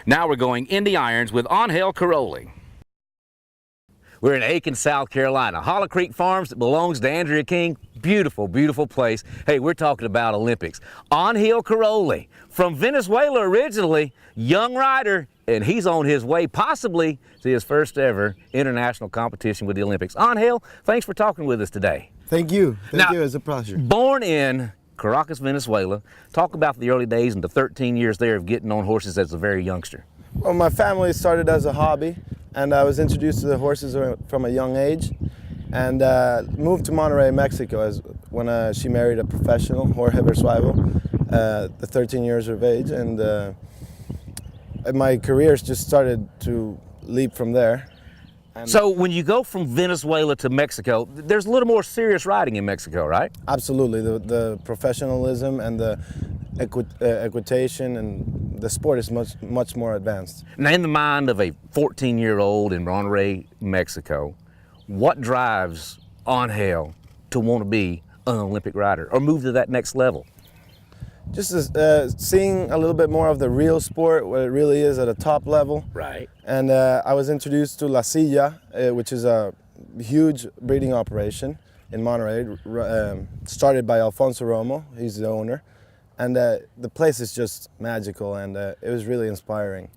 Now we're going in the irons with Angel Karolyi. We're in Aiken, South Carolina. Hollow Creek Farms that belongs to Andrea King. Beautiful, beautiful place. Hey, we're talking about Olympics. Angel Karolyi from Venezuela originally, young rider, and he's on his way possibly to his first ever international competition with the Olympics. Angel, thanks for talking with us today. Thank you. Thank Now, you. It's a pleasure. Born in Caracas, Venezuela, talk about the early days and the 13 years there of getting on horses as a very youngster. Well, my family started as a hobby, and I was introduced to the horses from a young age, and moved to Monterrey, Mexico, when she married a professional, Jorge Bersuavel, at 13 years of age, and my career just started to leap from there. So when you go from Venezuela to Mexico, there's a little more serious riding in Mexico, right? Absolutely. The professionalism and the equitation and the sport is much more advanced. Now, in the mind of a 14-year-old in Monterrey, Mexico, what drives Angel to want to be an Olympic rider or move to that next level? Just seeing a little bit more of the real sport, what it really is at a top level. Right. And I was introduced to La Silla, which is a huge breeding operation in Monterrey, started by Alfonso Romo. He's the owner. And the place is just magical, and it was really inspiring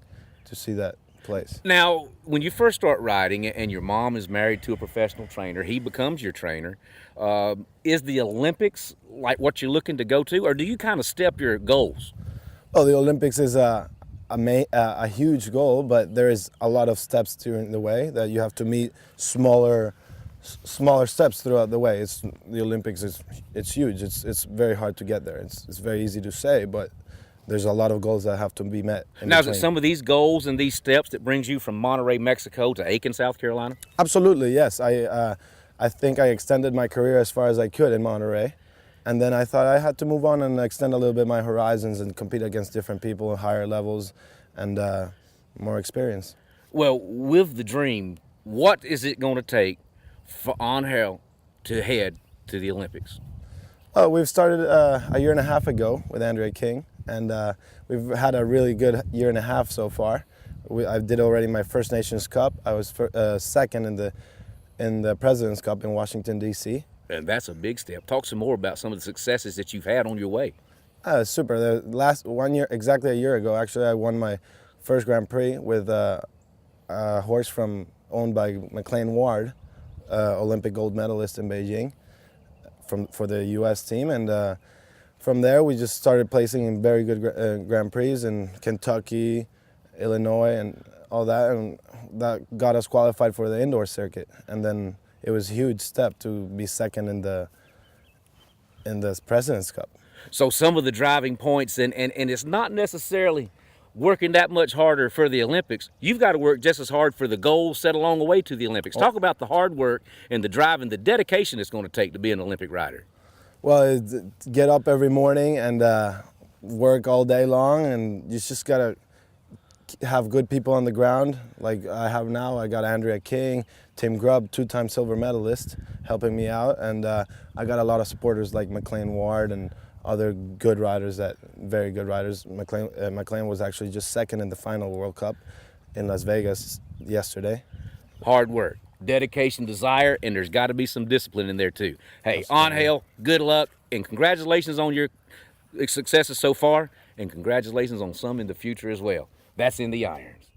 to see that place. Now, when you first start riding and your mom is married to a professional trainer, he becomes your trainer, is the Olympics like what you're looking to go to, or do you kind of step your goals? Oh, the Olympics is a huge goal, but there is a lot of steps during the way that you have to meet smaller steps throughout the way. The Olympics it's huge. It's very hard to get there. It's very easy to say, but there's a lot of goals that have to be met. Now, is it some of these goals and these steps that brings you from Monterrey, Mexico to Aiken, South Carolina? Absolutely, yes. I think I extended my career as far as I could in Monterrey, and then I thought I had to move on and extend a little bit my horizons and compete against different people at higher levels and more experience. Well, with the dream, what is it going to take for Angel to head to the Olympics? Oh, we've started a year and a half ago with Andrea King, and we've had a really good year and a half so far. I did already my First Nations Cup. I was second in the President's Cup in Washington, D.C. And that's a big step. Talk some more about some of the successes that you've had on your way. Super. The last 1 year, exactly a year ago, actually, I won my first Grand Prix with a horse owned by McLean Ward, Olympic gold medalist in Beijing, for the U.S. team. And from there, we just started placing in very good Grand Prix in Kentucky, Illinois, and all that. And that got us qualified for the indoor circuit. And then it was a huge step to be second in the President's Cup. So some of the driving points, and it's not necessarily working that much harder for the Olympics. You've got to work just as hard for the goals set along the way to the Olympics. Talk about the hard work and the drive and the dedication it's going to take to be an Olympic rider. Well, get up every morning and work all day long, and you just got to have good people on the ground like I have now. I got Andrea King, Tim Grubb, two-time silver medalist, helping me out, and I got a lot of supporters like McLean Ward and other good riders, very good riders. McLean was actually just second in the final World Cup in Las Vegas yesterday. Hard work, dedication, desire, and there's got to be some discipline in there too. Hey, Angel, good luck, and congratulations on your successes so far, and congratulations on some in the future as well. That's in the irons.